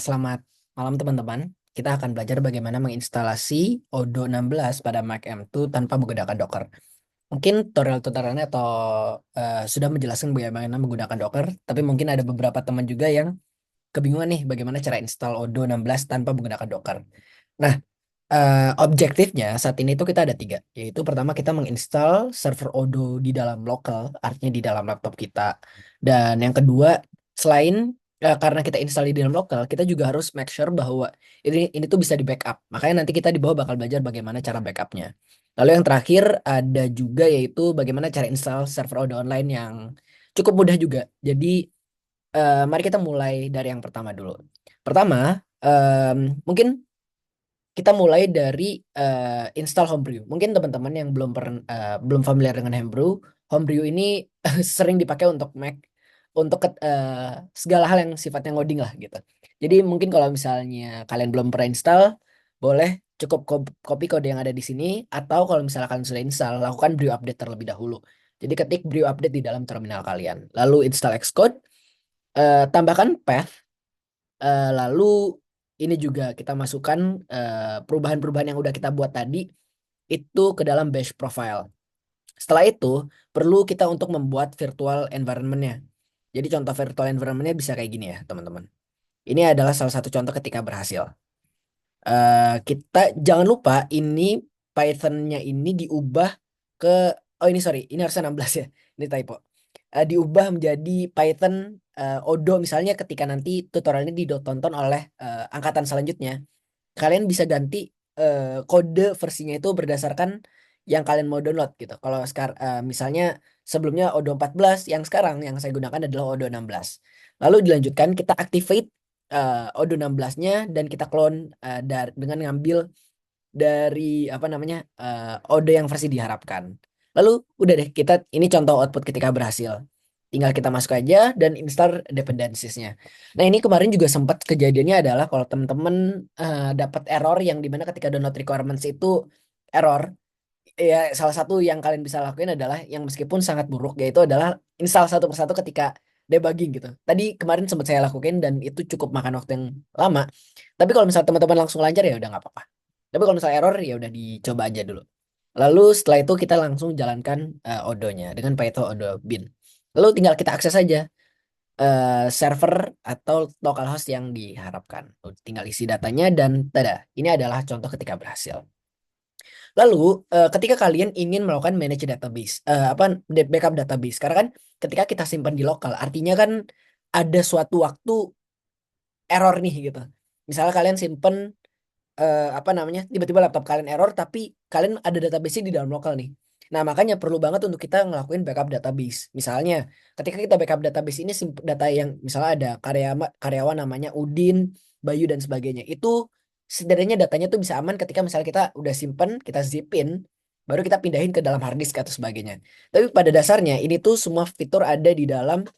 Selamat malam teman-teman. Kita akan belajar bagaimana menginstalasi Odoo 16 pada Mac M2 tanpa menggunakan Docker. Mungkin tutorial-tutorialnya atau sudah menjelaskan bagaimana menggunakan Docker, tapi mungkin ada beberapa teman juga yang kebingungan nih bagaimana cara install Odoo 16 tanpa menggunakan Docker. Nah, objektifnya saat ini itu kita ada tiga, yaitu pertama kita menginstal server Odoo di dalam local, artinya di dalam laptop kita. Dan yang kedua, selain karena kita install di dalam local, kita juga harus make sure bahwa ini tuh bisa di backup. Makanya nanti kita di bawah bakal belajar bagaimana cara backupnya. Lalu yang terakhir ada juga yaitu bagaimana cara install server Odoo online yang cukup mudah juga. Jadi mari kita mulai dari yang pertama dulu. Pertama, mungkin kita mulai dari install Homebrew. Mungkin teman-teman yang belum familiar dengan Homebrew ini sering dipakai untuk Mac untuk segala hal yang sifatnya ngoding lah gitu. Jadi mungkin kalau misalnya kalian belum pernah install, boleh cukup copy kode yang ada di sini atau kalau misalnya kalian sudah install, lakukan brew update terlebih dahulu. Jadi ketik brew update di dalam terminal kalian. Lalu install Xcode, tambahkan path. Lalu ini juga kita masukkan perubahan-perubahan yang udah kita buat tadi itu ke dalam bash profile. Setelah itu perlu kita untuk membuat virtual environment-nya. Jadi contoh virtual environment-nya bisa kayak gini ya teman-teman. Ini adalah salah satu contoh ketika berhasil. Kita jangan lupa ini Python-nya ini diubah ke, oh ini sorry, ini harusnya 16 ya. Ini typo. Diubah menjadi Python Odo misalnya ketika nanti tutorial ini ditonton oleh angkatan selanjutnya. Kalian bisa ganti kode versinya itu berdasarkan yang kalian mau download gitu. Kalau sekarang misalnya sebelumnya Odo 14, yang sekarang yang saya gunakan adalah Odo 16. Lalu dilanjutkan kita activate Odo 16-nya dan kita clone dengan ngambil dari apa namanya Odo yang versi diharapkan. Lalu udah deh kita ini contoh output ketika berhasil. Tinggal kita masuk aja dan install dependencies-nya. Nah ini kemarin juga sempat kejadiannya adalah kalau teman-teman dapat error yang dimana ketika download requirements itu error, ya salah satu yang kalian bisa lakuin adalah yang meskipun sangat buruk yaitu adalah install satu persatu ketika debugging gitu. Tadi kemarin sempat saya lakuin dan itu cukup makan waktu yang lama. Tapi kalau misalnya teman-teman langsung lancar ya udah nggak apa-apa. Tapi kalau misalnya error ya udah dicoba aja dulu. Lalu setelah itu kita langsung jalankan odonya dengan Python odo bin. Lalu tinggal kita akses aja server atau localhost yang diharapkan. Tinggal isi datanya dan tada. Ini adalah contoh ketika berhasil. Lalu ketika kalian ingin melakukan manage database, backup database, karena kan ketika kita simpan di lokal, artinya kan ada suatu waktu error nih gitu. Misalnya kalian simpen apa namanya tiba-tiba laptop kalian error tapi kalian ada database di dalam lokal nih. Nah makanya perlu banget untuk kita ngelakuin backup database. Misalnya ketika kita backup database ini data yang misalnya ada karyawan namanya Udin, Bayu dan sebagainya. Itu setidaknya datanya tuh bisa aman ketika misalnya kita udah simpen, kita zipin, baru kita pindahin ke dalam hard disk atau sebagainya. Tapi pada dasarnya ini tuh semua fitur ada di dalam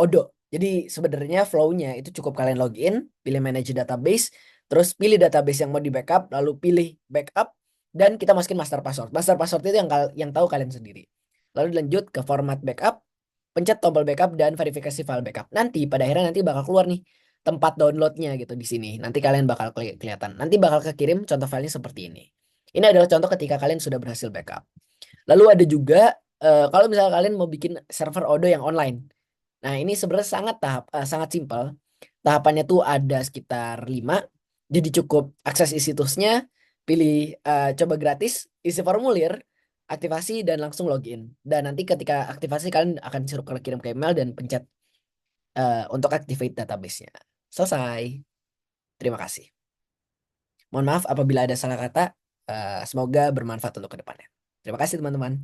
Odo. Jadi sebenarnya flow-nya itu cukup kalian login, pilih manage database, terus pilih database yang mau di backup, lalu pilih backup, dan kita masukin master password. Master password itu yang tahu kalian sendiri. Lalu dilanjut ke format backup, pencet tombol backup dan verifikasi file backup. Nanti pada akhirnya nanti bakal keluar nih tempat downloadnya gitu di sini. Nanti kalian bakal kelihatan. Nanti bakal kekirim contoh filenya seperti ini. Ini adalah contoh ketika kalian sudah berhasil backup. Lalu ada juga kalau misalnya kalian mau bikin server Odo yang online. Nah, ini sebenarnya sangat simpel. Tahapannya tuh ada sekitar 5. Jadi cukup akses isi situsnya, pilih coba gratis, isi formulir, aktivasi dan langsung login. Dan nanti ketika aktivasi kalian akan disuruh kirim ke email dan pencet untuk activate database-nya. Selesai. Terima kasih. Mohon maaf apabila ada salah kata. Semoga bermanfaat untuk kedepannya. Terima kasih teman-teman.